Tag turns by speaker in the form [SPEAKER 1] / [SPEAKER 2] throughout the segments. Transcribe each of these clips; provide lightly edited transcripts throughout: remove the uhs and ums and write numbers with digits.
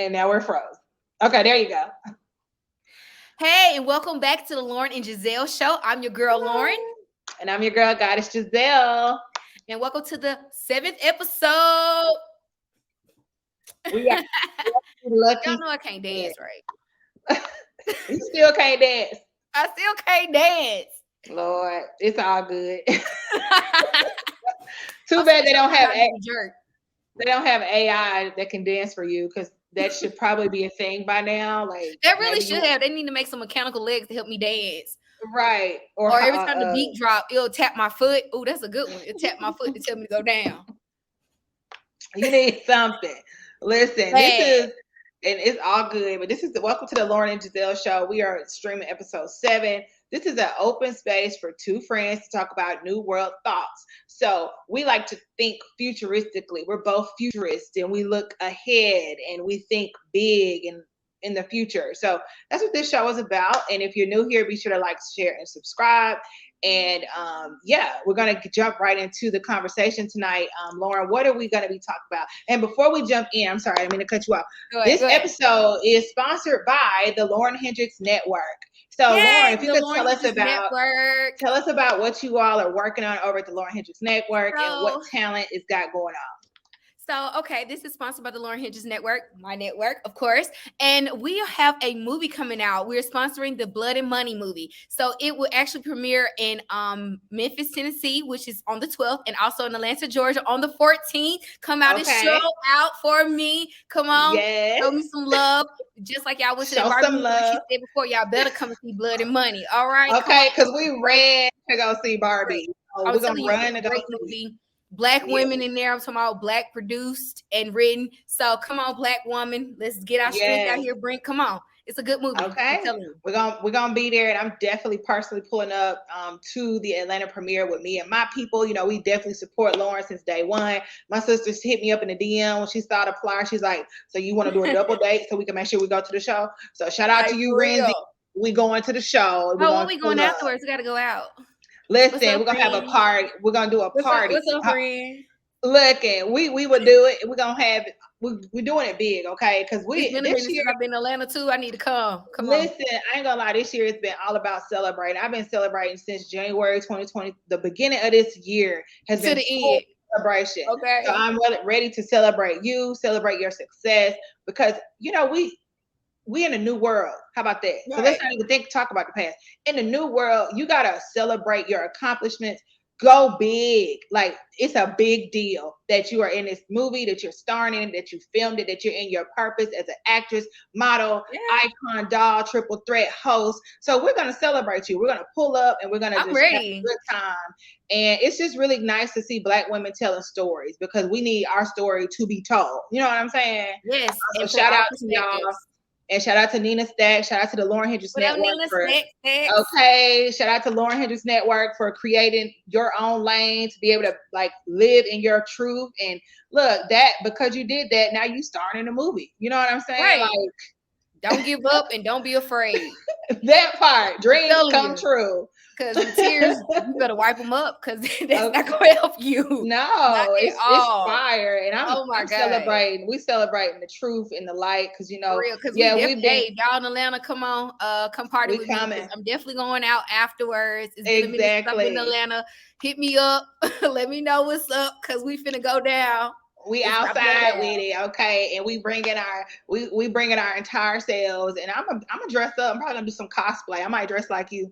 [SPEAKER 1] And now we're froze. Okay, there you go.
[SPEAKER 2] Hey, and welcome back to the Llauryn and Giselle show. I'm your girl, Llauryn.
[SPEAKER 1] And I'm your girl, Goddess Giselle.
[SPEAKER 2] And welcome to the 7th episode.
[SPEAKER 1] We are lucky.
[SPEAKER 2] Y'all know I can't dance, right?
[SPEAKER 1] You still can't dance.
[SPEAKER 2] I still can't dance.
[SPEAKER 1] Lord, it's all good. Too bad they don't have They don't have AI that can dance for you, because that should probably be a thing by now. Like
[SPEAKER 2] that really should have. They need to make some mechanical legs to help me dance.
[SPEAKER 1] Right.
[SPEAKER 2] Or every time the beat drop, it'll tap my foot. Oh, that's a good one. It'll tap my foot to tell me to go down.
[SPEAKER 1] You need something. Listen, this is, and it's all good, but this is welcome to the Llauryn and Giselle show. We are streaming episode 7. This is an open space for two friends to talk about new world thoughts. So we like to think futuristically. We're both futurists, and we look ahead and we think big and in the future. So that's what this show is about. And if you're new here, be sure to like, share, and subscribe. And we're going to jump right into the conversation tonight. Llauryn, what are we going to be talking about? And before we jump in, I'm sorry, I didn't mean to cut you off. This episode is sponsored by the Hendrix Network. So Llauryn, if you could tell us about what you all are working on over at the Hendrix Network and what talent it's got going on.
[SPEAKER 2] So, okay, this is sponsored by the Hendrix Network, my network, of course. And we have a movie coming out. We're sponsoring the Blood and Money movie. So it will actually premiere in Memphis, Tennessee, which is on the 12th, and also in Atlanta, Georgia on the 14th. Come out and show out for me. Come on.
[SPEAKER 1] Yes.
[SPEAKER 2] Show me some love. Just like y'all went to the Barbie movie, like she said before, y'all better come and see Blood and Money. All right.
[SPEAKER 1] Okay, because we ran to go see Barbie. So we're going to run and go
[SPEAKER 2] see. Black women in there. I'm talking about Black produced and written. So come on, Black woman. Let's get our strength out here. Come on. It's a good movie.
[SPEAKER 1] Okay. We're gonna be there, and I'm definitely personally pulling up to the Atlanta premiere with me and my people. You know, we definitely support Llauryn since day one. My sisters hit me up in the DM when she saw the flyer. She's like, "So you want to do a double date so we can make sure we go to the show?" So shout out to you, Renzi. We going to the show.
[SPEAKER 2] When we going afterwards? We got to go out.
[SPEAKER 1] Listen, we're gonna have a party. We're gonna do a party.
[SPEAKER 2] What's up, friend?
[SPEAKER 1] Looking, we would do it. We're gonna have it. We're doing it big, okay? Because this year
[SPEAKER 2] I've been in Atlanta too. I need to come.
[SPEAKER 1] Listen, I ain't gonna lie. This year it's been all about celebrating. I've been celebrating since January 2020. The beginning of this year has been
[SPEAKER 2] the end.
[SPEAKER 1] Celebration.
[SPEAKER 2] Okay.
[SPEAKER 1] So I'm ready to celebrate you, celebrate your success, because we in a new world. How about that? Right. So let's not even talk about the past. In the new world, you gotta celebrate your accomplishments. Go big. Like, it's a big deal that you are in this movie, that you're starring in, that you filmed it, that you're in your purpose as an actress, model, icon, doll, triple threat host. So we're gonna celebrate you. We're gonna pull up and we're gonna have a good time. And it's just really nice to see Black women telling stories, because we need our story to be told. You know what I'm saying?
[SPEAKER 2] Yes.
[SPEAKER 1] So shout out to y'all. And shout out to Nina Stack. Shout out to the Hendrix Network. Okay. Shout out to Hendrix Network for creating your own lane to be able to live in your truth. And look, that because you did that, now you starring in a movie. You know what I'm saying?
[SPEAKER 2] Right. Don't give up and don't be afraid.
[SPEAKER 1] That part. Dreams come true.
[SPEAKER 2] Because the tears, you better wipe them up, because that's not going to help you.
[SPEAKER 1] No, it's fire. And I'm celebrating. We celebrating the truth and the light, because
[SPEAKER 2] real, because y'all in Atlanta, come on, come party with me. I'm definitely going out afterwards. It's
[SPEAKER 1] exactly.
[SPEAKER 2] In Atlanta, hit me up. Let me know what's up, because we finna go down.
[SPEAKER 1] We outside with it, okay, and we bringing our entire selves. And I'm gonna dress up. I'm probably gonna do some cosplay. I might dress like you.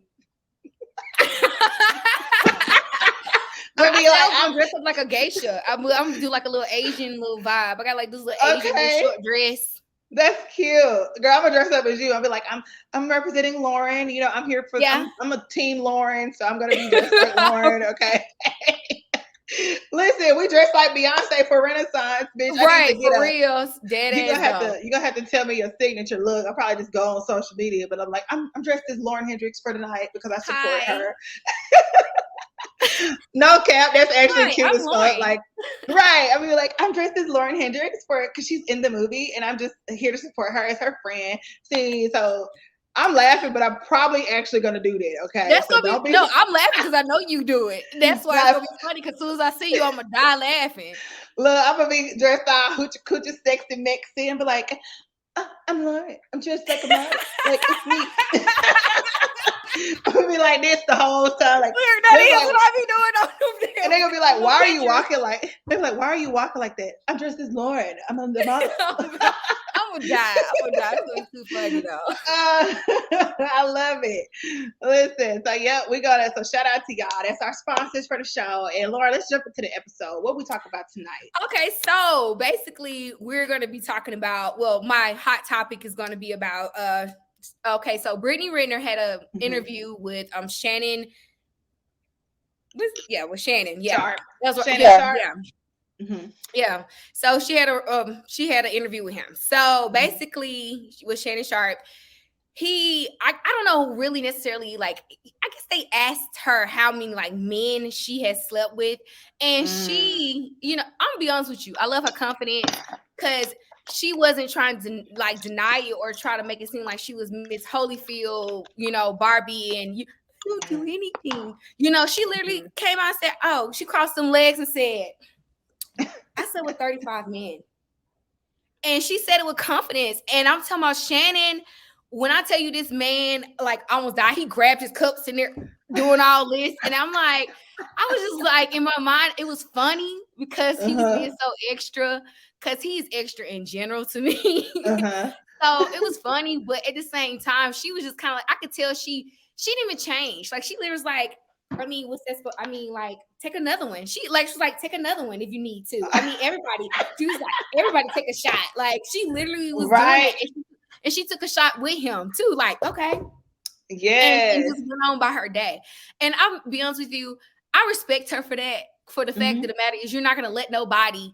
[SPEAKER 2] I'm dressed up like a geisha. I'm gonna do like a little Asian little vibe. I got like this little Asian short dress.
[SPEAKER 1] That's cute, girl. I'm gonna dress up as you. I'll be like, I'm representing Llauryn. I'm here for. I'm a team Llauryn, so I'm gonna be dressed like Llauryn. Okay. Listen, we dressed like Beyonce for Renaissance, bitch.
[SPEAKER 2] Right, for real.
[SPEAKER 1] You're gonna have to tell me your signature look. I'll probably just go on social media, but I'm like, I'm dressed as Llauryn Hendrix for tonight because I support her. No cap, that's actually cute as fuck. I mean, I'm dressed as Llauryn Hendrix because she's in the movie, and I'm just here to support her as her friend. See, so I'm laughing, but I'm probably actually gonna do that. Okay,
[SPEAKER 2] that's gonna be no. I'm laughing because I know you do it. That's why it's gonna be funny. Because as soon as I see you, I'm gonna die laughing.
[SPEAKER 1] Look, I'm gonna be dressed all hoochie coochie, sexy, Mexican, and be like, I'm Llauryn. I'm just like a model. Like, it's me. I'm gonna be like this the whole time. Like,
[SPEAKER 2] That is
[SPEAKER 1] like,
[SPEAKER 2] what I be doing on them.
[SPEAKER 1] and they're gonna be like, why are you walking like, they're like, why are you walking like that? I'm dressed as Llauryn. I'm on the model.
[SPEAKER 2] I'm gonna die. It's too funny though.
[SPEAKER 1] I love it. Listen, so yeah, we got it. So shout out to y'all. That's our sponsors for the show. And Laura, let's jump into the episode. What we talk about tonight?
[SPEAKER 2] Okay, so basically we're gonna be talking about, well, my hot topic is gonna be about okay, so Brittany Renner had an interview with Shannon. With Shannon. Yeah.
[SPEAKER 1] Sharp.
[SPEAKER 2] That's what
[SPEAKER 1] Shannon Sharp.
[SPEAKER 2] Yeah. Mm-hmm. Yeah. So she had an interview with him. So basically with Shannon Sharp, I don't know really necessarily, like, I guess they asked her how many like men she has slept with, and she, I'm gonna be honest with you, I love her confidence, because she wasn't trying to like deny it or try to make it seem like she was Miss Holyfield, Barbie, and you don't do anything. She literally came out and said, oh, she crossed some legs and said, I slept with 35 men. And she said it with confidence. And I'm talking about Shannon. When I tell you this man, like, almost died, he grabbed his cups in there doing all this. And I'm like, I was just like, in my mind, it was funny because he was being so extra, because he's extra in general to me. So it was funny. But at the same time, she was just kind of like, I could tell she didn't even change. Like, she literally was like, I mean, what's that? I mean, like, take another one. She's like, take another one if you need to. I mean, everybody. She was like, everybody take a shot. Like, she literally was doing it. And she took a shot with him too. Like, okay.
[SPEAKER 1] Yes.
[SPEAKER 2] And just went on by her day. And I'll be honest with you, I respect her for that. For the fact of the matter is, you're not going to let nobody,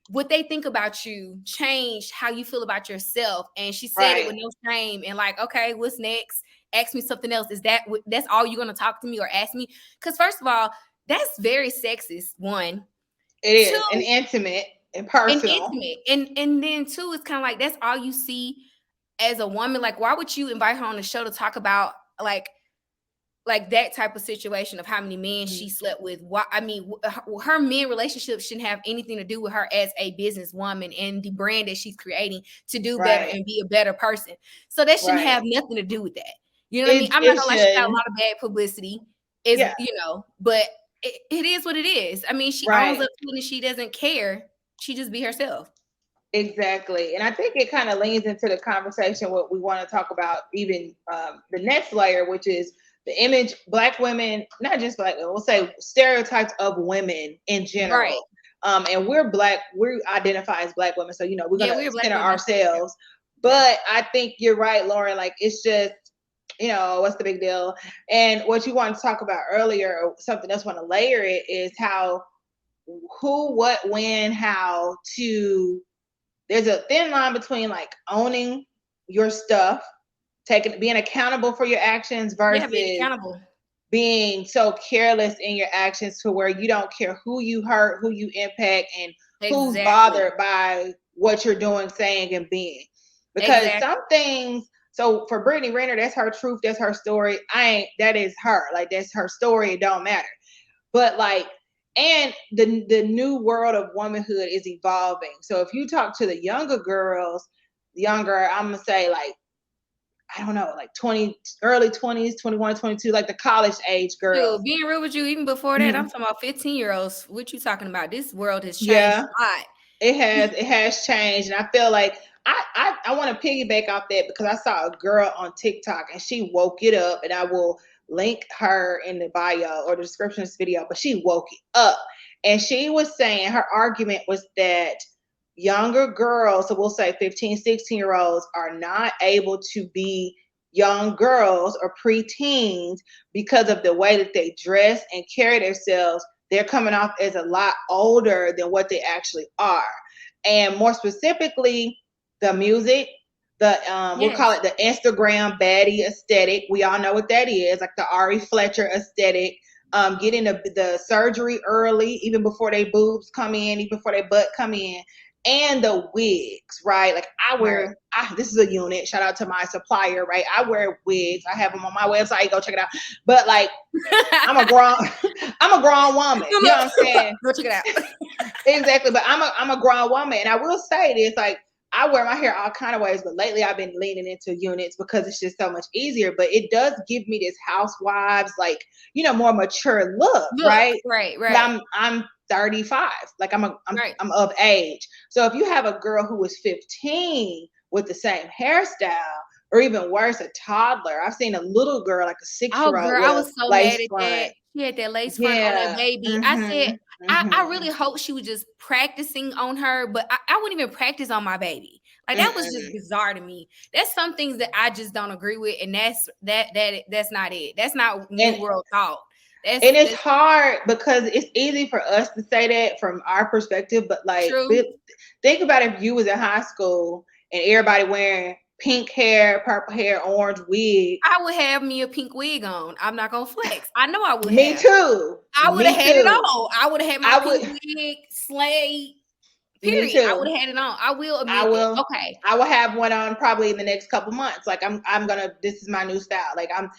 [SPEAKER 2] what they think about you, change how you feel about yourself. And she said it with no shame. And like, okay, what's next? Ask me something else. Is that's all you're going to talk to me or ask me? Because first of all, that's very sexist. One,
[SPEAKER 1] it is, two, and intimate and personal.
[SPEAKER 2] And then two, it's kind of like, that's all you see as a woman. Like, why would you invite her on the show to talk about like that type of situation of how many men she slept with? Why? I mean, her men relationship shouldn't have anything to do with her as a businesswoman and the brand that she's creating to do better and be a better person. So that shouldn't have nothing to do with that. You know what I mean? I'm not gonna lie, she got a lot of bad publicity. But it is what it is. I mean, she owns up to it and she doesn't care. She just be herself.
[SPEAKER 1] Exactly. And I think it kind of leans into the conversation what we want to talk about, even the next layer, which is the image, Black women, not just Black, we'll say stereotypes of women in general. Right. And we're Black, we identify as Black women. So, we're going to center ourselves. But I think you're right, Llauryn. Like, it's just, what's the big deal? And what you wanted to talk about earlier, or something else want to layer it, is how, who, what, when, how to, there's a thin line between like owning your stuff, being accountable for your actions versus being so careless in your actions to where you don't care who you hurt, who you impact, and who's bothered by what you're doing, saying, and being. Because some things, so for Brittany Renner, that's her truth, that's her story. That is her. Like, that's her story. It don't matter. But like, and the new world of womanhood is evolving. So if you talk to the younger girls, I'm gonna say like, I don't know, like early 20s, 21, 22, like the college age girls.
[SPEAKER 2] Dude, being real with you, even before that, I'm talking about 15-year-olds. What you talking about? This world has changed a lot.
[SPEAKER 1] It has changed. And I feel like I want to piggyback off that because I saw a girl on TikTok and she woke it up, and I will link her in the bio or the description of this video, but she woke it up. And she was saying, her argument was that younger girls, so we'll say 15, 16-year-olds, are not able to be young girls or preteens because of the way that they dress and carry themselves. They're coming off as a lot older than what they actually are. And more specifically, the music, we'll call it the Instagram baddie aesthetic. We all know what that is, like the Ari Fletcher aesthetic. Getting the surgery early, even before they boobs come in, even before they butt come in, and the wigs, right? Like this is a unit. Shout out to my supplier, right? I wear wigs. I have them on my website. Go check it out. But like, I'm a grown woman. You know what I'm saying?
[SPEAKER 2] Go check it out.
[SPEAKER 1] Exactly. But I'm a grown woman, and I will say this, like, I wear my hair all kind of ways, but lately I've been leaning into units because it's just so much easier. But it does give me this housewives, like, more mature look, right?
[SPEAKER 2] Right.
[SPEAKER 1] But I'm 35, like I'm of age. So if you have a girl who was 15 with the same hairstyle, or even worse, a toddler. I've seen a little girl, like a 6-year-old.
[SPEAKER 2] Oh, girl, I was so mad at that. She had that lace front on that baby.
[SPEAKER 1] Mm-hmm.
[SPEAKER 2] I said, I really hope she was just practicing on her, but I wouldn't even practice on my baby. Like, that was just bizarre to me. That's some things that I just don't agree with, and that's not it. That's not New World thought.
[SPEAKER 1] It's hard because it's easy for us to say that from our perspective, but like, think about if you was in high school and everybody wearing pink hair, purple hair, orange wig.
[SPEAKER 2] I would have me a pink wig on. I'm not gonna flex. I know I would.
[SPEAKER 1] Me too.
[SPEAKER 2] I would have had it on. I would have had my pink wig, slay. Period. I would have had it on. I will admit it. Okay.
[SPEAKER 1] I will have one on probably in the next couple months. Like I'm gonna. This is my new style. Like I'm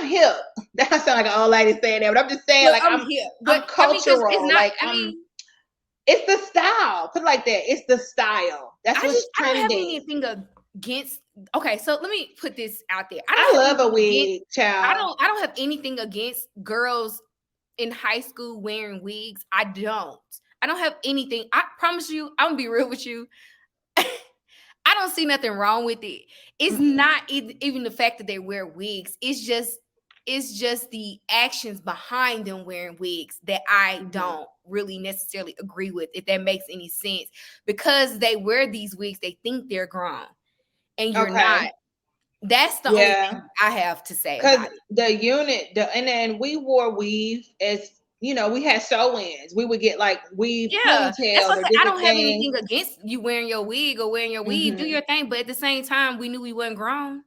[SPEAKER 1] hip. That sound like an old lady saying that, but I'm just saying, like I'm hip. I'm cultural. It's the style. Put it like that. It's the style. That's what's trending.
[SPEAKER 2] I don't have anything against. Okay, so let me put this out there.
[SPEAKER 1] I love a wig, child.
[SPEAKER 2] I don't have anything against girls in high school wearing wigs. I don't have anything. I promise you, I'm gonna be real with you. I don't see nothing wrong with it. It's not even the fact that they wear wigs. It's just the actions behind them wearing wigs that I don't really necessarily agree with, if that makes any sense. Because they wear these wigs, they think they're grown, and you're not. That's the only thing I have to say. Because
[SPEAKER 1] and then we wore weave as, we had sew-ins. We would get like weave ponytails.
[SPEAKER 2] I don't have anything against you wearing your wig or wearing your weave. Do your thing, but at the same time, we knew we wasn't grown.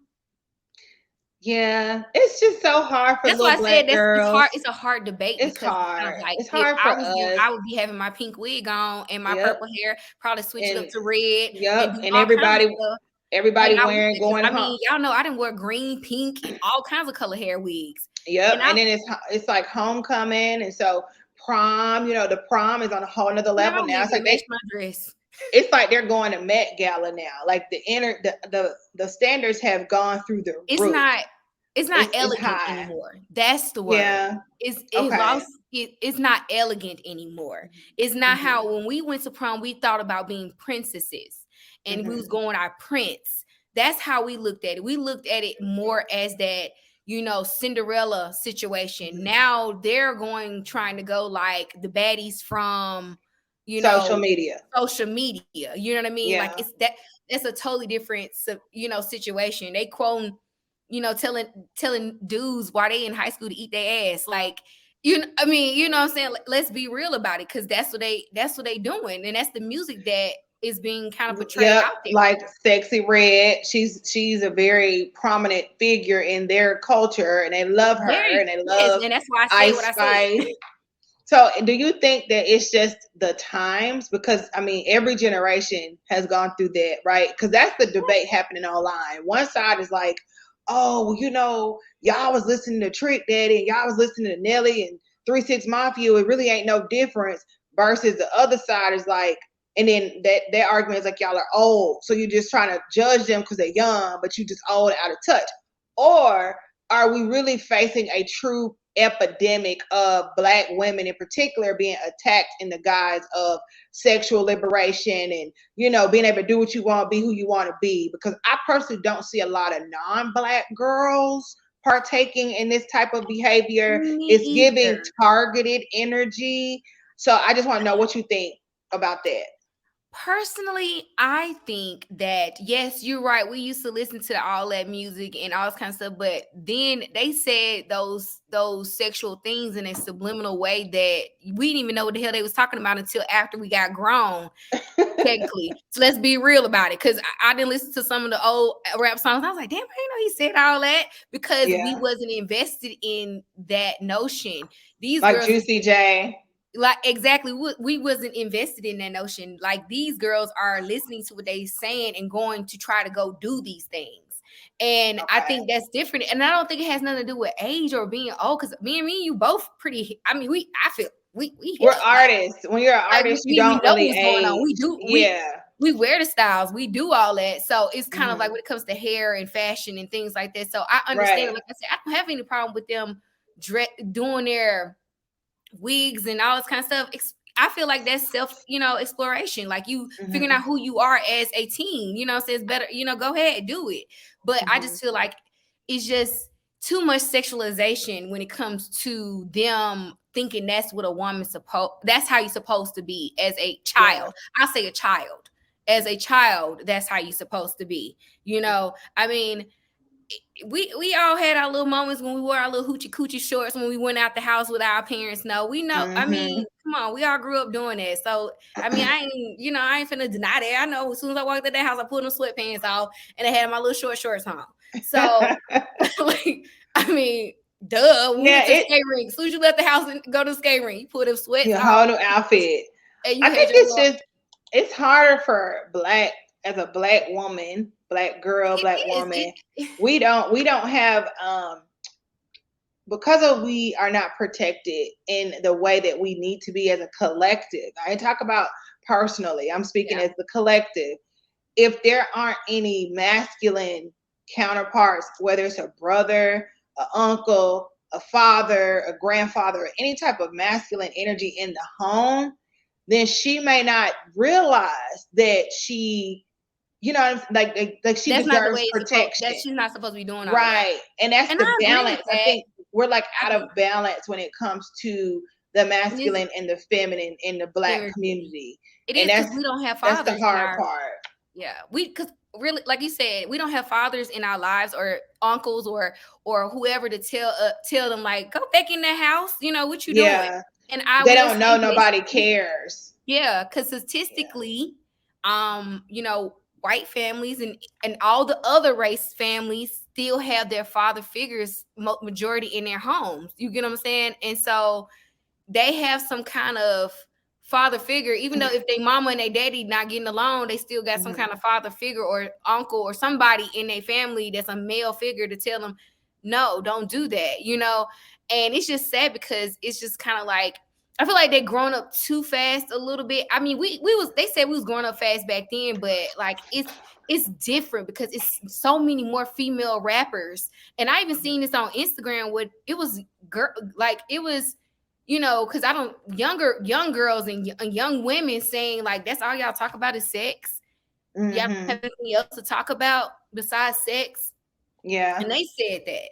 [SPEAKER 1] Yeah, it's just so hard for little black girls.
[SPEAKER 2] It's a hard debate.
[SPEAKER 1] It's hard. It's hard for us.
[SPEAKER 2] I would be having my pink wig on and my purple hair, probably switch it up to red.
[SPEAKER 1] And everybody wearing going home.
[SPEAKER 2] I mean, y'all know I didn't wear green, pink, and all kinds of color hair wigs.
[SPEAKER 1] And then it's like homecoming, and so prom. The prom is on a whole nother level now. It's like
[SPEAKER 2] my dress.
[SPEAKER 1] It's like they're going to Met Gala now. Like the standards have gone through the roof.
[SPEAKER 2] It's not elegant anymore. That's the word. Yeah. It's not elegant anymore. It's not how when we went to prom, we thought about being princesses and we was going our prince. That's how we looked at it. We looked at it more as that, Cinderella situation. Now they're trying to go like the baddies from social media. You know what I mean? Yeah. Like that's a totally different situation. They quoting, telling dudes why they in high school to eat their ass. Like, you know what I'm saying? Let's be real about it, because that's what they doing, and that's the music that is being kind of portrayed out there.
[SPEAKER 1] Like Sexy Red, she's a very prominent figure in their culture, and they love her, and they love,
[SPEAKER 2] and that's why I say what I say.
[SPEAKER 1] So do you think that it's just the times? Because, every generation has gone through that, right? Because that's the debate happening online. One side is like, oh, y'all was listening to Trick Daddy and y'all was listening to Nelly and 3 6 Mafia. It really ain't no difference. Versus the other side is like, and then that argument is like, y'all are old. So you're just trying to judge them because they're young, but you just old and out of touch. Or are we really facing a true epidemic of Black women in particular being attacked in the guise of sexual liberation and being able to do what you want, be who you want to be? Because I personally don't see a lot of non-Black girls partaking in this type of behavior. It's giving targeted energy. So I just want to know what you think about that.
[SPEAKER 2] Personally, I think that, yes, you're right. We used to listen to all that music and all this kind of stuff, but then they said those sexual things in a subliminal way that we didn't even know what the hell they was talking about until after we got grown, technically. So let's be real about it, because I didn't listen to some of the old rap songs. I was like, damn, I didn't know he said all that, because we wasn't invested in that notion. These
[SPEAKER 1] like
[SPEAKER 2] girls,
[SPEAKER 1] Juicy J.
[SPEAKER 2] Like, exactly, we wasn't invested in that notion. Like, these girls are listening to what they saying and going to try to go do these things. And I think that's different. And I don't think it has nothing to do with age or being old, because me and you both pretty. I feel we're
[SPEAKER 1] artists. When you're an artist, you don't really age.
[SPEAKER 2] We do. we wear the styles, we do all that. So it's kind of like when it comes to hair and fashion and things like that. So I understand it. Like I said, I don't have any problem with them doing their wigs and all this kind of stuff. I feel like that's self, exploration. Like you figuring out who you are as a teen, so it's better, go ahead, do it. But I just feel like it's just too much sexualization when it comes to them thinking that's what a woman's that's how you're supposed to be as a child. I say a child. As a child, that's how you're supposed to be. I mean, we all had our little moments when we wore our little hoochie coochie shorts when we went out the house with our parents. No, we know. I mean, come on, we all grew up doing that. So I mean, I ain't finna deny that. I know as soon as I walked in that house, I put on sweatpants off and I had my little shorts on. So like, I mean, duh. When we went to the skate rink. As soon as you left the house and go to the skate rink, you put them sweats on.
[SPEAKER 1] Your whole new outfit. I think it's harder for as a black woman, black girl, black woman. We don't have because we are not protected in the way that we need to be as a collective. I talk about personally. I'm speaking as the collective. If there aren't any masculine counterparts, whether it's a brother, an uncle, a father, a grandfather, or any type of masculine energy in the home, then she may not realize that she, like she deserves protection.
[SPEAKER 2] That she's not supposed to be doing all
[SPEAKER 1] right. And that's the balance. I think we're like out of balance when it comes to the masculine and the feminine in the black community.
[SPEAKER 2] It is because we don't have fathers.
[SPEAKER 1] That's the hard part.
[SPEAKER 2] Yeah, because really, like you said, we don't have fathers in our lives or uncles or whoever to tell them like, go back in the house. What you doing? And
[SPEAKER 1] they don't know. Nobody cares.
[SPEAKER 2] Yeah, because statistically, white families and all the other race families still have their father figures majority in their homes. You get what I'm saying? And so they have some kind of father figure, even though if their mama and their daddy not getting along, they still got some kind of father figure or uncle or somebody in their family that's a male figure to tell them, no, don't do that, And it's just sad because it's just kind of like, I feel like they grown up too fast a little bit. I mean, they said we was growing up fast back then, but like it's different because it's so many more female rappers. And I even seen this on Instagram where it was because I don't young girls and young women saying like that's all y'all talk about is sex. Y'all don't have anything else to talk about besides sex.
[SPEAKER 1] Yeah,
[SPEAKER 2] and they said that.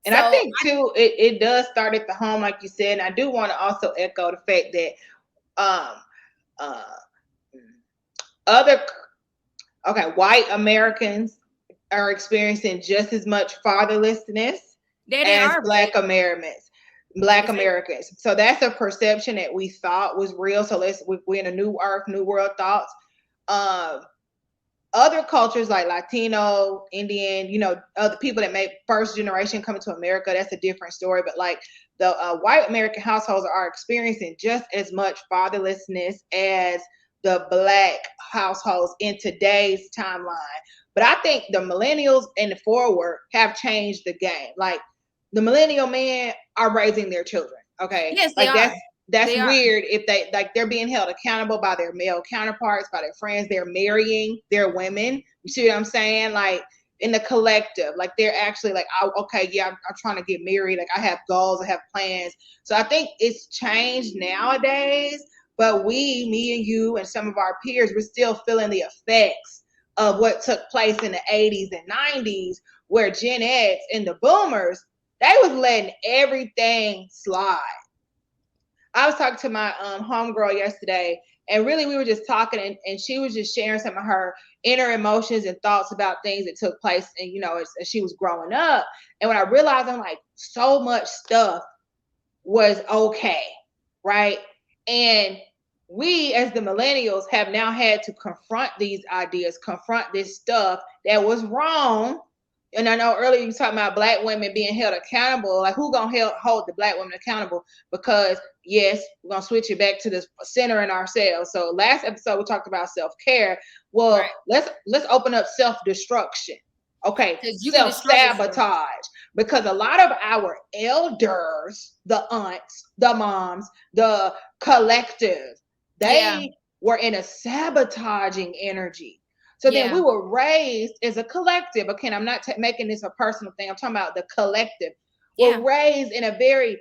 [SPEAKER 1] And so I think too, it does start at the home, like you said. And I do want to also echo the fact that white Americans are experiencing just as much fatherlessness as Black Americans. So that's a perception that we thought was real. So we're in a new earth, new world thoughts. Other cultures like Latino, Indian, other people that make first generation coming to America, that's a different story. But like the white American households are experiencing just as much fatherlessness as the Black households in today's timeline. But I think the millennials and the forward have changed the game. Like the millennial men are raising their children. Okay.
[SPEAKER 2] Yes,
[SPEAKER 1] like
[SPEAKER 2] they are.
[SPEAKER 1] That's weird if they're being held accountable by their male counterparts, by their friends. They're marrying their women. You see what I'm saying? Like in the collective, like they're actually like, I'm trying to get married. Like I have goals, I have plans. So I think it's changed nowadays, but me and you and some of our peers, we're still feeling the effects of what took place in the 80s and 90s, where Gen X and the boomers, they was letting everything slide. I was talking to my homegirl yesterday, and really we were just talking, and she was just sharing some of her inner emotions and thoughts about things that took place, and as she was growing up. And when I realized, I'm like, so much stuff was okay, right? And we as the millennials have now had to confront these ideas, confront this stuff that was wrong. And I know earlier you were talking about Black women being held accountable. Like, who gonna hold the Black women accountable? Because yes, we're gonna switch it back to the center in ourselves. So last episode we talked about self-care. Well, right. let's open up self-destruction. Okay, self-sabotage. Because a lot of our elders, the aunts, the moms, the collective, they were in a sabotaging energy. So then we were raised as a collective. Again, I'm not making this a personal thing. I'm talking about the collective. We're raised in a very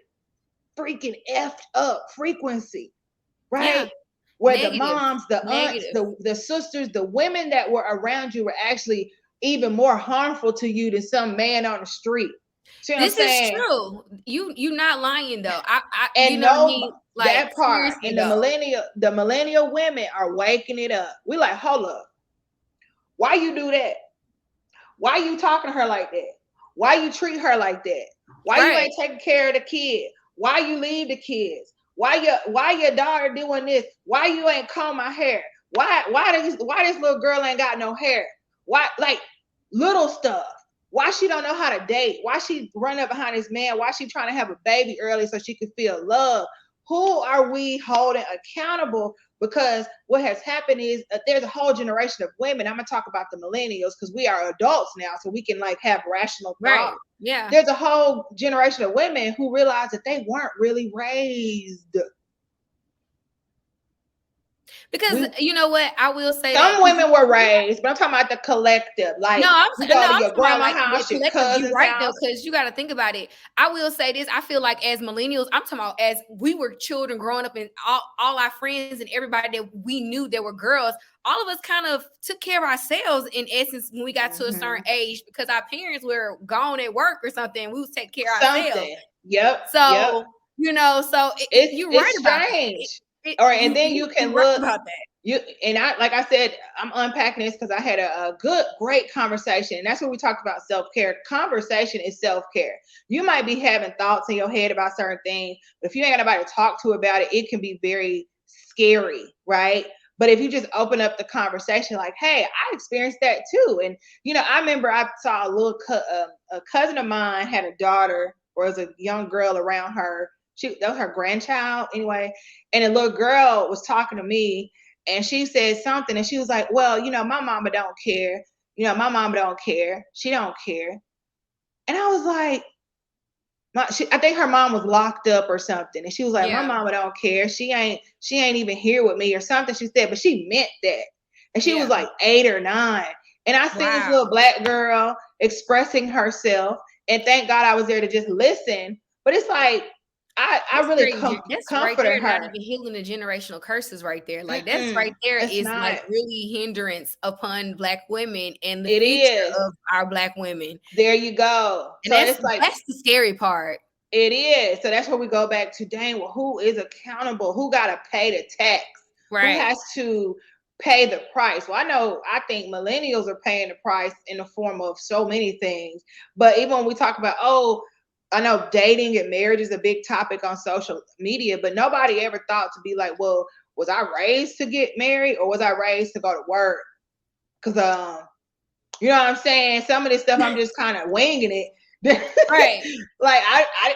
[SPEAKER 1] freaking effed up frequency, right? Where the moms, the aunts, the sisters, the women that were around you were actually even more harmful to you than some man on the street. See what
[SPEAKER 2] this
[SPEAKER 1] I'm saying?
[SPEAKER 2] is true. You not lying though.
[SPEAKER 1] And
[SPEAKER 2] you know what I mean? Like,
[SPEAKER 1] that part. And the millennial women are waking it up. We like, hold up. Why you do that? Why you talking to her like that? Why you treat her like that? Why you ain't taking care of the kid? Why you leave the kids? Why your daughter doing this? Why you ain't comb my hair? Why this little girl ain't got no hair? Why, like, little stuff? Why she don't know how to date? Why she run up behind this man? Why she trying to have a baby early so she could feel love? Who are we holding accountable? Because what has happened is there's a whole generation of women. I'm gonna talk about the millennials because we are adults now, so we can like have rational thought.
[SPEAKER 2] Yeah.
[SPEAKER 1] There's a whole generation of women who realize that they weren't really raised.
[SPEAKER 2] Because you know what, I will say
[SPEAKER 1] some women were raised, but I'm talking about the collective. Like,
[SPEAKER 2] I'm
[SPEAKER 1] you go to your grandma's house, your cousin's
[SPEAKER 2] right
[SPEAKER 1] house.
[SPEAKER 2] though, because you got to think about it. I will say this: I feel like as millennials, I'm talking about as we were children growing up, and all our friends and everybody that we knew that were girls, all of us kind of took care of ourselves in essence when we got to a certain age, because our parents were gone at work or something. We would take care of ourselves.
[SPEAKER 1] Yep.
[SPEAKER 2] So you know, so you're right about that.
[SPEAKER 1] And then you can look about that. Like I said, I'm unpacking this because I had a great conversation. And that's what we talked about, self-care. Conversation is self-care. You might be having thoughts in your head about certain things, but if you ain't got nobody to talk to about it, it can be very scary, right? But if you just open up the conversation, like, hey, I experienced that too. And, you know, I remember I saw a cousin of mine had a daughter, or was a young girl around her. That was her grandchild anyway. And a little girl was talking to me, and she said something, and she was like, well, you know, my mama don't care. You know, my mama don't care. She don't care. And I was like, I think her mom was locked up or something. And she was like, my mama don't care. She ain't even here with me or something. She said, but she meant that. And she was like 8 or 9. And I seen this little black girl expressing herself. And thank God I was there to just listen. But it's like, I really comforted
[SPEAKER 2] right there,
[SPEAKER 1] her.
[SPEAKER 2] Not even healing the generational curses right there. Like that's right there is not, like really hindrance upon Black women and the future of our Black women.
[SPEAKER 1] There you go.
[SPEAKER 2] And so that's the scary part.
[SPEAKER 1] It is. So that's where we go back to, dang, well, who is accountable? Who got to pay the tax?
[SPEAKER 2] Right.
[SPEAKER 1] Who has to pay the price? Well, I think millennials are paying the price in the form of so many things. But even when we talk about, I know dating and marriage is a big topic on social media, but nobody ever thought to be like, well, was I raised to get married or was I raised to go to work? Because, you know what I'm saying? Some of this stuff, I'm just kind of winging it.
[SPEAKER 2] Right.
[SPEAKER 1] Like,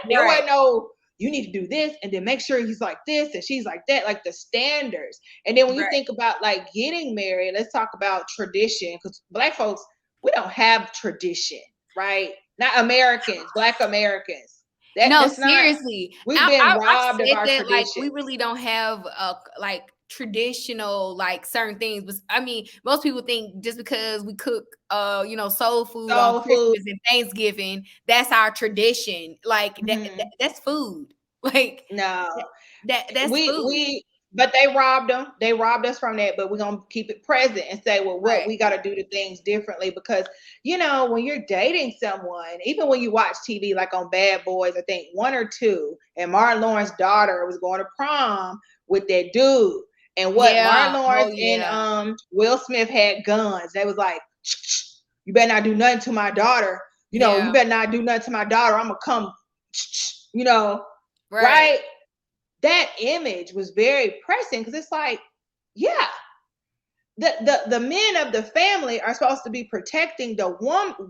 [SPEAKER 1] there wasn't no, you need to do this and then make sure he's like this and she's like that, like the standards. And then when you think about like getting married, let's talk about tradition, because Black folks, we don't have tradition, right? Not Americans, Black Americans.
[SPEAKER 2] Seriously.
[SPEAKER 1] We've been robbed of our tradition.
[SPEAKER 2] Like, we really don't have like traditional, like certain things. But I mean, most people think just because we cook soul food on Christmas and Thanksgiving, that's our tradition. Like that's food. Like
[SPEAKER 1] no,
[SPEAKER 2] that's food.
[SPEAKER 1] But they robbed them. They robbed us from that. But we're going to keep it present and say, well, what we got to do the things differently. Because, you know, when you're dating someone, even when you watch TV, like on Bad Boys, I think 1 or 2, and Martin Lawrence's daughter was going to prom with that dude. And what Martin Lawrence and Will Smith had guns. They was like, you better not do nothing to my daughter. You know, you better not do nothing to my daughter. I'm going to come, you know, right? That image was very pressing because it's like, the men of the family are supposed to be protecting the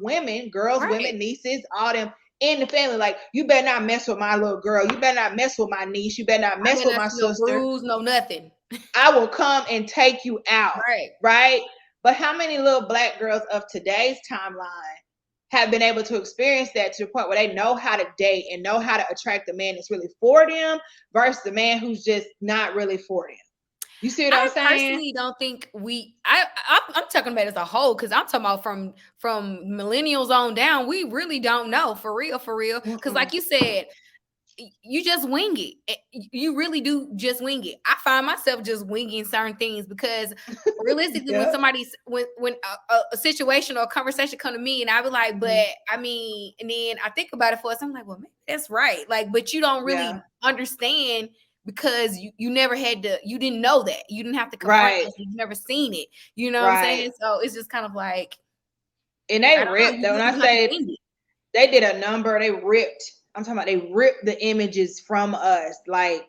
[SPEAKER 1] women, girls, women, nieces, all them in the family. Like, you better not mess with my little girl. You better not mess with my niece. You better not mess with my sister.
[SPEAKER 2] No bruise, no nothing.
[SPEAKER 1] I will come and take you out. Right? But how many little Black girls of today's timeline have been able to experience that to the point where they know how to date and know how to attract the man that's really for them versus the man who's just not really for them? You see what I'm
[SPEAKER 2] I
[SPEAKER 1] saying?
[SPEAKER 2] personally don't think I'm talking about as a whole, because I'm talking about from millennials on down. We really don't know, for real, for real. Because
[SPEAKER 1] Mm-mm.
[SPEAKER 2] like you said, you just wing it. You really do just wing it. I find myself just winging certain things because realistically, when
[SPEAKER 1] Yeah.
[SPEAKER 2] somebody's when a situation or a conversation come to me, and I be like, but
[SPEAKER 1] Mhm.
[SPEAKER 2] I mean, and then I think about it for us, I'm like, well, maybe that's right. Like, but you don't
[SPEAKER 1] Yeah.
[SPEAKER 2] really understand because you never had to, you didn't know that, you didn't have to confront
[SPEAKER 1] Right.
[SPEAKER 2] us, you've never seen it. You know what I'm
[SPEAKER 1] Right.
[SPEAKER 2] saying? So it's just kind of like,
[SPEAKER 1] And they
[SPEAKER 2] I don't know.
[SPEAKER 1] ripped. When I
[SPEAKER 2] You have to
[SPEAKER 1] say
[SPEAKER 2] wing it.
[SPEAKER 1] they did a number, they ripped. I'm talking about they ripped the images from us, like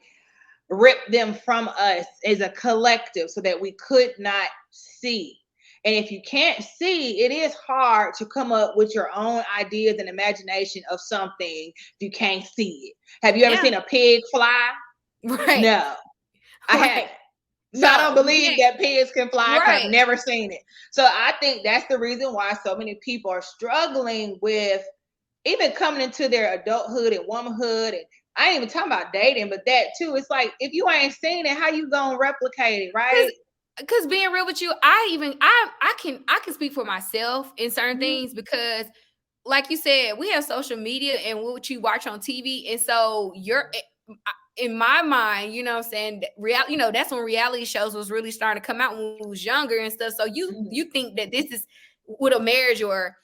[SPEAKER 1] ripped them from us as a collective so that we could not see. And if you can't see, it is hard to come up with your own ideas and imagination of something if you can't see it. Have you ever
[SPEAKER 2] Yeah.
[SPEAKER 1] seen a pig fly?
[SPEAKER 2] Right.
[SPEAKER 1] No, I
[SPEAKER 2] Right.
[SPEAKER 1] haven't. So I don't
[SPEAKER 2] No, you
[SPEAKER 1] believe
[SPEAKER 2] can't.
[SPEAKER 1] that pigs can fly because I've
[SPEAKER 2] Right.
[SPEAKER 1] never seen it. So I think that's the reason why so many people are struggling with even coming into their adulthood and womanhood. And I ain't even talking about dating, but that too. It's like if you ain't seen it, how you gonna replicate it, right?
[SPEAKER 2] Because being real with you, I can speak for myself in certain
[SPEAKER 1] Mhm.
[SPEAKER 2] things, because like you said, we have social media and what you watch on TV, and so you're in my mind, you know what I'm saying, that's when reality shows was really starting to come out when we was younger and stuff. So
[SPEAKER 1] Mhm.
[SPEAKER 2] you think that this is what a marriage or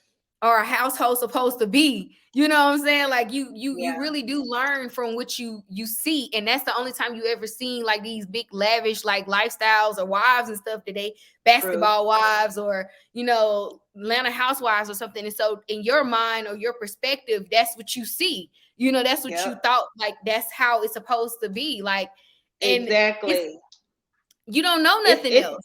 [SPEAKER 2] a household supposed to be. You know what I'm saying? Like you
[SPEAKER 1] Yeah,
[SPEAKER 2] really do learn from what you see, and that's the only time you ever seen like these big lavish like lifestyles or wives and stuff today,
[SPEAKER 1] true.
[SPEAKER 2] basketball wives or Atlanta housewives or something. And so in your mind or your perspective, that's what you see. That's what you
[SPEAKER 1] Yep,
[SPEAKER 2] thought, like that's how it's supposed to be. Like, and it's
[SPEAKER 1] exactly.
[SPEAKER 2] you don't know nothing
[SPEAKER 1] It's
[SPEAKER 2] else.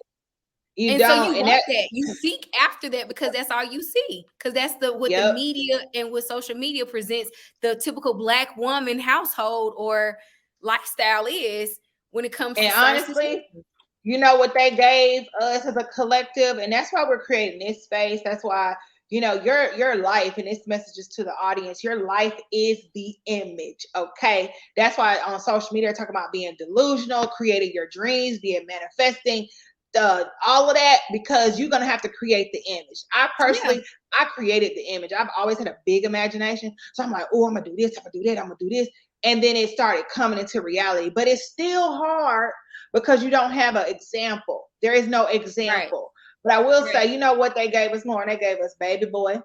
[SPEAKER 1] you
[SPEAKER 2] And so you
[SPEAKER 1] don't, and
[SPEAKER 2] want
[SPEAKER 1] that.
[SPEAKER 2] that. You seek after that because that's all you see. Because that's what the
[SPEAKER 1] Yep,
[SPEAKER 2] media and what social media presents the typical Black woman household or lifestyle is when it comes to
[SPEAKER 1] and
[SPEAKER 2] certain
[SPEAKER 1] honestly,
[SPEAKER 2] situations.
[SPEAKER 1] you know what they gave us as a collective, and that's why we're creating this space. That's why your life, and this message is to the audience. Your life is the image, okay? That's why on social media they're talking about being delusional, creating your dreams, being manifesting, all of that, because you're gonna have to create the image. I
[SPEAKER 2] Yeah.
[SPEAKER 1] personally, I created the image. I've always had a big imagination, so I'm like, oh, I'm gonna do this, I'm gonna do that, I'm gonna do this, and then it started coming into reality. But it's still hard because you don't have an example. There is no
[SPEAKER 2] Right.
[SPEAKER 1] example. But I will
[SPEAKER 2] Right.
[SPEAKER 1] say, you know what they gave us more? They gave us Baby Boy,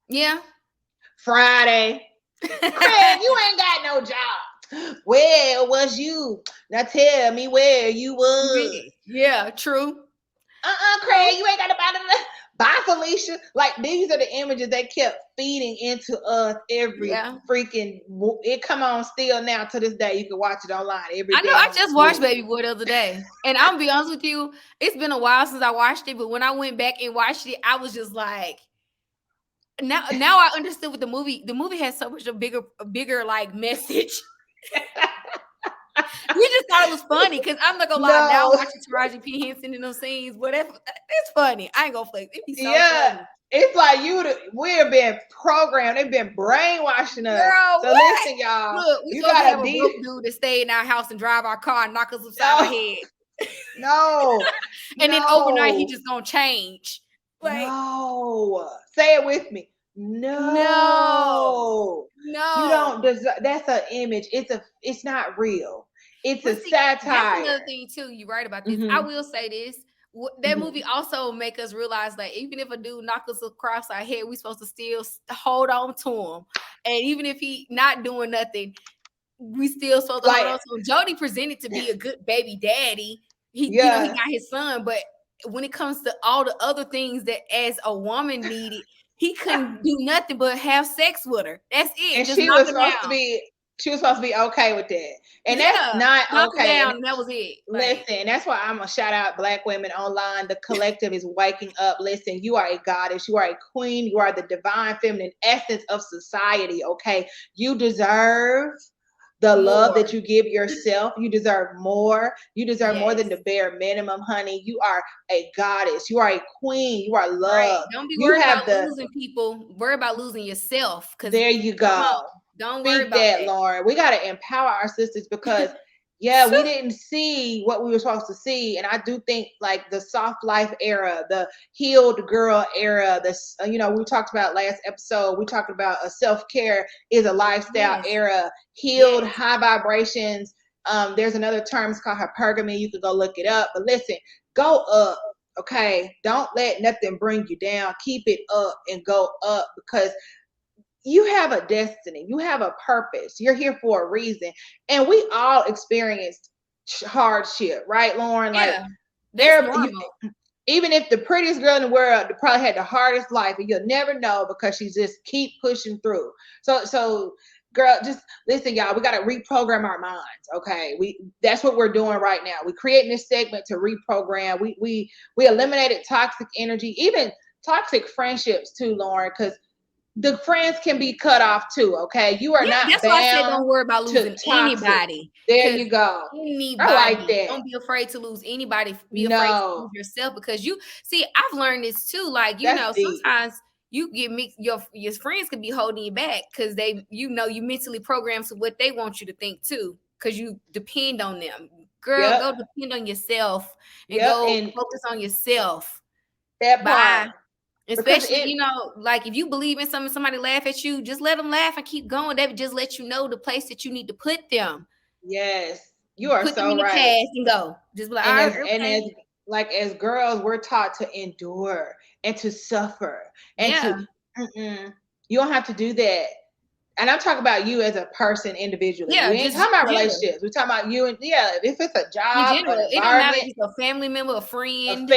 [SPEAKER 2] Yeah.
[SPEAKER 1] Friday. Craig, you ain't got no job. Where was you? Now tell me where you was.
[SPEAKER 2] Yeah, true. True.
[SPEAKER 1] Craig, you ain't got to buy the. Bye, Felicia. Like these are the images they kept feeding into us every
[SPEAKER 2] Yeah.
[SPEAKER 1] freaking. It come on still now to this day. You can watch it online every
[SPEAKER 2] I know I
[SPEAKER 1] damn
[SPEAKER 2] just watched
[SPEAKER 1] week.
[SPEAKER 2] Baby Boy the other day. And I'll be honest with you, it's been a while since I watched it, but when I went back and watched it, I was just like, now I understood what the movie has so much a bigger like message. We just thought it was funny because I'm not gonna lie. Now
[SPEAKER 1] No,
[SPEAKER 2] watching Taraji P Henson in those scenes, whatever, it's funny. I ain't gonna flex. It'd be so
[SPEAKER 1] yeah.
[SPEAKER 2] funny,
[SPEAKER 1] It's like we're being programmed. They've been brainwashing us.
[SPEAKER 2] girl.
[SPEAKER 1] So
[SPEAKER 2] What?
[SPEAKER 1] listen, y'all.
[SPEAKER 2] Look, we
[SPEAKER 1] You
[SPEAKER 2] supposed to
[SPEAKER 1] got
[SPEAKER 2] have
[SPEAKER 1] to
[SPEAKER 2] a broke dude that stay in our house and drive our car and knock us upside our
[SPEAKER 1] no,
[SPEAKER 2] head,
[SPEAKER 1] no,
[SPEAKER 2] and then overnight he
[SPEAKER 1] no,
[SPEAKER 2] just gonna change. Like,
[SPEAKER 1] no. Say it with me.
[SPEAKER 2] no,
[SPEAKER 1] No, you don't
[SPEAKER 2] no.
[SPEAKER 1] deserve. That's an image. It's not real. It's a
[SPEAKER 2] But see, that's
[SPEAKER 1] satire.
[SPEAKER 2] another thing too. You're right about this. I
[SPEAKER 1] Hmm.
[SPEAKER 2] will say this. That movie
[SPEAKER 1] Hmm.
[SPEAKER 2] also make us realize that even if a dude knock us across our head, we supposed to still hold on to him. And even if he not doing nothing, we still supposed to hold
[SPEAKER 1] Like,
[SPEAKER 2] on to him. Jody presented to be a good baby daddy. He
[SPEAKER 1] yeah.
[SPEAKER 2] got his son, but when it comes to all the other things that as a woman needed, he couldn't do nothing but have sex with her. That's it.
[SPEAKER 1] And
[SPEAKER 2] Just knock her down.
[SPEAKER 1] she was supposed to be okay with that. And that's
[SPEAKER 2] Yeah.
[SPEAKER 1] not
[SPEAKER 2] Knock her
[SPEAKER 1] okay.
[SPEAKER 2] down,
[SPEAKER 1] And
[SPEAKER 2] and that was it. Like,
[SPEAKER 1] listen, that's why I'm gonna shout out Black women online. The collective is waking up. Listen, you are a goddess, you are a queen, you are the divine feminine essence of society. Okay, you deserve the love that
[SPEAKER 2] more.
[SPEAKER 1] you give yourself. You deserve more. You deserve more than
[SPEAKER 2] Yes.
[SPEAKER 1] the bare minimum, honey. You are a goddess. You are a queen. You are
[SPEAKER 2] Right.
[SPEAKER 1] love.
[SPEAKER 2] Don't be
[SPEAKER 1] You
[SPEAKER 2] worried
[SPEAKER 1] have
[SPEAKER 2] about
[SPEAKER 1] the.
[SPEAKER 2] losing people. Worry about losing yourself. Cause
[SPEAKER 1] There you
[SPEAKER 2] come on.
[SPEAKER 1] go.
[SPEAKER 2] Don't worry
[SPEAKER 1] Speak
[SPEAKER 2] about
[SPEAKER 1] that,
[SPEAKER 2] that.
[SPEAKER 1] Llauryn. We got to empower our sisters because Yeah, we didn't see what we were supposed to see, and I do think like the soft life era, the healed girl era, this we talked about last episode. We talked about a self-care is a lifestyle
[SPEAKER 2] Yes.
[SPEAKER 1] era, healed
[SPEAKER 2] Yes.
[SPEAKER 1] high vibrations. There's another term, it's called hypergamy. You can go look it up. But listen, go up, okay? Don't let nothing bring you down. Keep it up and go up, because you have a destiny, you have a purpose, you're here for a reason. And we all experienced hardship, right, Llauryn? Like,
[SPEAKER 2] Yeah. That's normal.
[SPEAKER 1] even if the prettiest girl in the world probably had the hardest life, and you'll never know, because she just keep pushing through. So girl, just listen, y'all, we got to reprogram our minds. Okay, that's what we're doing right now. We creating this segment to reprogram. We eliminated toxic energy, even toxic friendships too, Llauryn, because the friends can be cut off too. Okay, you are not
[SPEAKER 2] that's
[SPEAKER 1] bound
[SPEAKER 2] why I said don't worry about losing anybody.
[SPEAKER 1] There you go.
[SPEAKER 2] Anybody.
[SPEAKER 1] I like that.
[SPEAKER 2] Don't be afraid to lose anybody. Be afraid to lose yourself, because you see, I've learned this too. Like, sometimes you get mixed. Your friends could be holding you back because you mentally programmed to what they want you to think too, because you depend on them. Girl, go depend on yourself and go focus on yourself.
[SPEAKER 1] That part.
[SPEAKER 2] Especially, like if you believe in something, somebody laugh at you, just let them laugh and keep going. They would just let you know the place that you need to put them.
[SPEAKER 1] Yes, you are
[SPEAKER 2] put
[SPEAKER 1] so
[SPEAKER 2] them in
[SPEAKER 1] right.
[SPEAKER 2] The past and go. Just be like,
[SPEAKER 1] as girls, we're taught to endure and to suffer and you don't have to do that. And I'm talking about you as a person individually.
[SPEAKER 2] Yeah,
[SPEAKER 1] we ain't talking about relationships. We're talking about you, and if it's a job,
[SPEAKER 2] in general, it don't matter if it's a family member, a friend,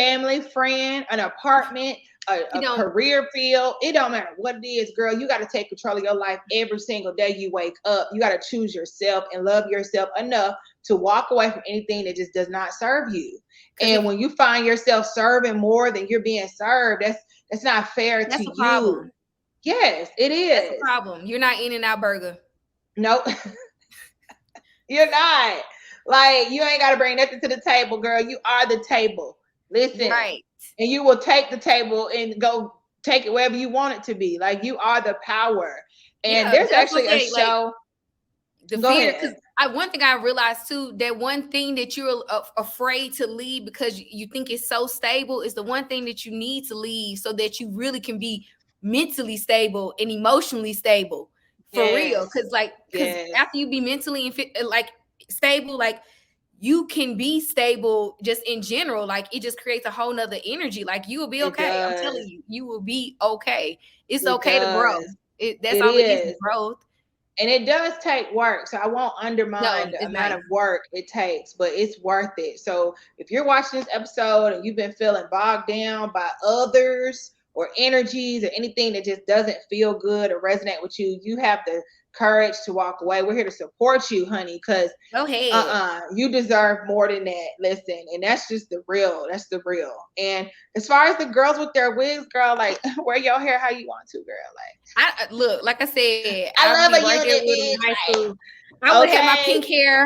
[SPEAKER 1] an apartment, a career field. It don't matter what it is, girl. You got to take control of your life every single day you wake up. You got to choose yourself and love yourself enough to walk away from anything that just does not serve you. And when you find yourself serving more than you're being served, that's not fair to you.
[SPEAKER 2] Problem.
[SPEAKER 1] Yes, it is.
[SPEAKER 2] That's the problem. You're not In-N-Out Burger.
[SPEAKER 1] Nope. You're not. Like, you ain't got to bring nothing to the table, girl. You are the table. Listen.
[SPEAKER 2] Right.
[SPEAKER 1] And you will take the table and go take it wherever you want it to be. Like, you are the power. And there's actually a show.
[SPEAKER 2] Like, go ahead. Because one thing I realized too, that one thing that you're afraid to leave because you think it's so stable is the one thing that you need to leave so that you really can be mentally stable and emotionally stable for real. Because after you be mentally and stable, like you can be stable just in general. Like it just creates a whole nother energy. Like you will be okay. I'm telling you, you will be okay. It's okay to grow. That's all it is, growth.
[SPEAKER 1] And it does take work. So I won't undermine the amount of work it takes, but it's worth it. So if you're watching this episode and you've been feeling bogged down by others or energies or anything that just doesn't feel good or resonate with you, you have the courage to walk away. We're here to support you, honey, because you deserve more than that. Listen, and that's just the real. That's the real. And as far as the girls with their wigs, girl, like wear your hair how you want to, girl. Like
[SPEAKER 2] like I said,
[SPEAKER 1] I love a unit.
[SPEAKER 2] I would have my pink hair,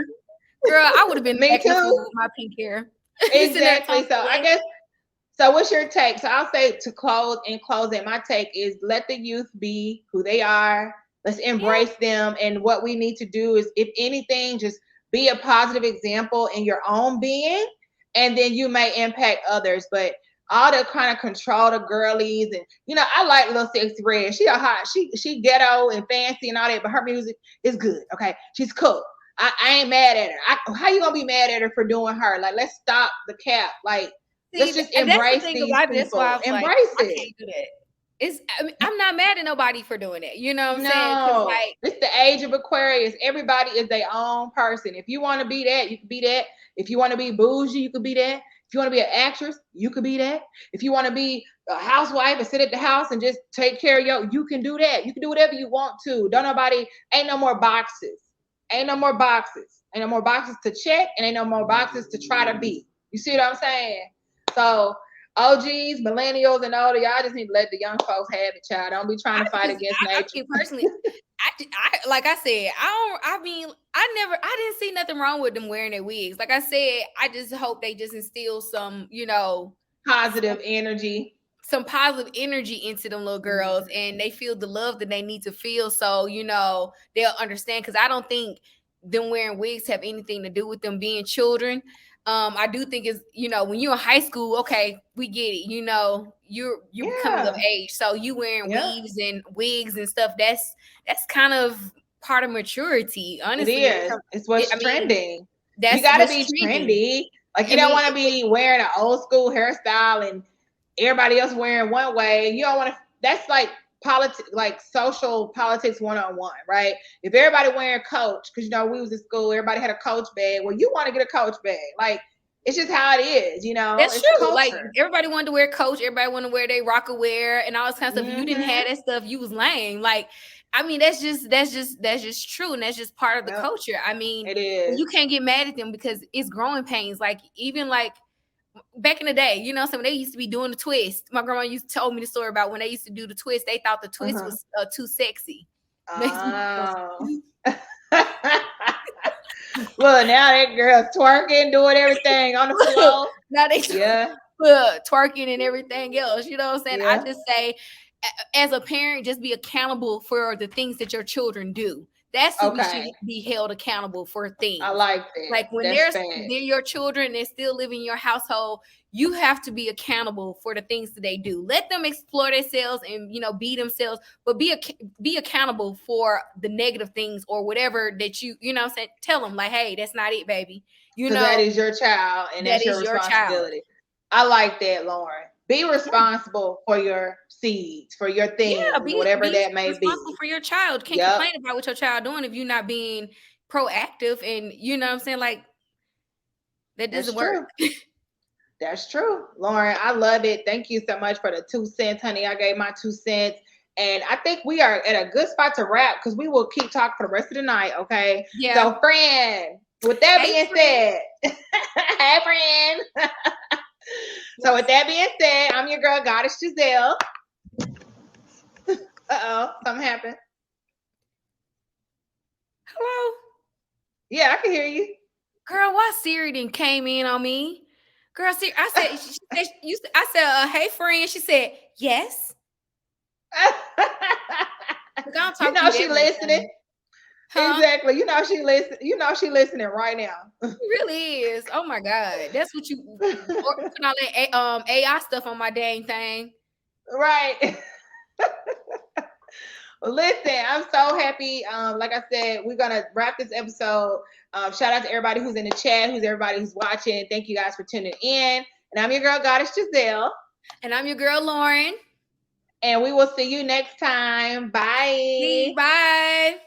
[SPEAKER 2] girl. I would have been
[SPEAKER 1] me too
[SPEAKER 2] with my pink hair.
[SPEAKER 1] Exactly. So I guess. So what's your take? So I'll say to close, in closing, my take is let the youth be who they are. Let's embrace them. And what we need to do is, if anything, just be a positive example in your own being, and then you may impact others. But all the kind of control the girlies, and I like Lil Sexy Red. She a hot, she ghetto and fancy and all that, but her music is good. Okay, she's cool. I ain't mad at her. How you gonna be mad at her for doing her? Like, let's stop the cap. Like, let's just embrace these people. Embrace it.
[SPEAKER 2] I can't do that. I'm not mad at nobody for doing it. You know what I'm
[SPEAKER 1] saying?
[SPEAKER 2] Like,
[SPEAKER 1] it's the age of Aquarius. Everybody is their own person. If you want to be that, you can be that. If you want to be bougie, you could be that. If you want to be an actress, you could be that. If you want to be a housewife and sit at the house and just take care of you can do that. You can do whatever you want to. Ain't no more boxes. Ain't no more boxes. Ain't no more boxes to check, and ain't no more boxes to try to be. You see what I'm saying? So OGs, millennials, and older, y'all just need to let the young folks have it, child. Don't be trying to fight against nature.
[SPEAKER 2] Personally, I like I said, I didn't see nothing wrong with them wearing their wigs. Like I said, I just hope they just instill some,
[SPEAKER 1] positive energy.
[SPEAKER 2] Some positive energy into them little girls, and they feel the love that they need to feel. So, they'll understand. Because I don't think them wearing wigs have anything to do with them being children. I do think it's, when you're in high school, okay, we get it. You're becoming of age, so you wearing wigs and stuff. That's kind of part of maturity. Honestly,
[SPEAKER 1] it is. It's what's trending. You got to be trendy. Like you don't want to be wearing an old school hairstyle and everybody else wearing one way. You don't want to. That's like politics, like social politics 101, right? If everybody wearing Coach, because we was in school, everybody had a Coach bag. Well, you want to get a Coach bag, like it's just how it is,
[SPEAKER 2] That's
[SPEAKER 1] it's
[SPEAKER 2] true.
[SPEAKER 1] culture.
[SPEAKER 2] Like everybody wanted to wear Coach, everybody wanted to wear their rocker wear and all this kind of stuff. If you didn't have that stuff, you was lame. Like, I mean, that's just true, and that's just part of the culture. I mean,
[SPEAKER 1] it is.
[SPEAKER 2] You can't get mad at them because it's growing pains. Like even like back in the day, when they used to be doing the twist. My grandma used to tell me the story about when they used to do the twist. They thought the twist was too sexy.
[SPEAKER 1] Oh. Well, now that girl's twerking, doing everything on the floor.
[SPEAKER 2] Now they twerking and everything else. You know what I'm saying? I just say, as a parent, just be accountable for the things that your children do. That's what we should be held accountable for things.
[SPEAKER 1] I like that.
[SPEAKER 2] Like when they're your children, they're still living in your household, you have to be accountable for the things that they do. Let them explore themselves and, be themselves, but be accountable for the negative things or whatever that what I'm saying? Tell them like, hey, that's not it, baby.
[SPEAKER 1] That is your child and that's your responsibility. I like that, Llauryn. Be responsible for your seeds, for your things, whatever that may be.
[SPEAKER 2] Responsible for your child. Can't complain about what your child doing if you're not being proactive, and you know what I'm saying? Like that doesn't work.
[SPEAKER 1] That's true. Llauryn, I love it. Thank you so much for the 2 cents, honey. I gave my 2 cents. And I think we are at a good spot to wrap because we will keep talking for the rest of the night, okay?
[SPEAKER 2] Yeah.
[SPEAKER 1] So, friend, with that being said, hey, friend. So with that being said, I'm your girl, Goddess Giselle. Something happened.
[SPEAKER 2] Hello?
[SPEAKER 1] Yeah, I can hear you.
[SPEAKER 2] Girl, why Siri then came in on me? Girl, Siri, I said, hey, friend. She said, yes. Look,
[SPEAKER 1] she listening. Huh? Exactly. She listening right now.
[SPEAKER 2] It really is. Oh my God. That's what you putting all that AI stuff on my dang thing.
[SPEAKER 1] Right. Well, listen, I'm so happy. Like I said, we're gonna wrap this episode. Shout out to everybody who's in the chat, everybody who's watching. Thank you guys for tuning in. And I'm your girl, Goddess Giselle.
[SPEAKER 2] And I'm your girl, Llauryn.
[SPEAKER 1] And we will see you next time. Bye.
[SPEAKER 2] Bye.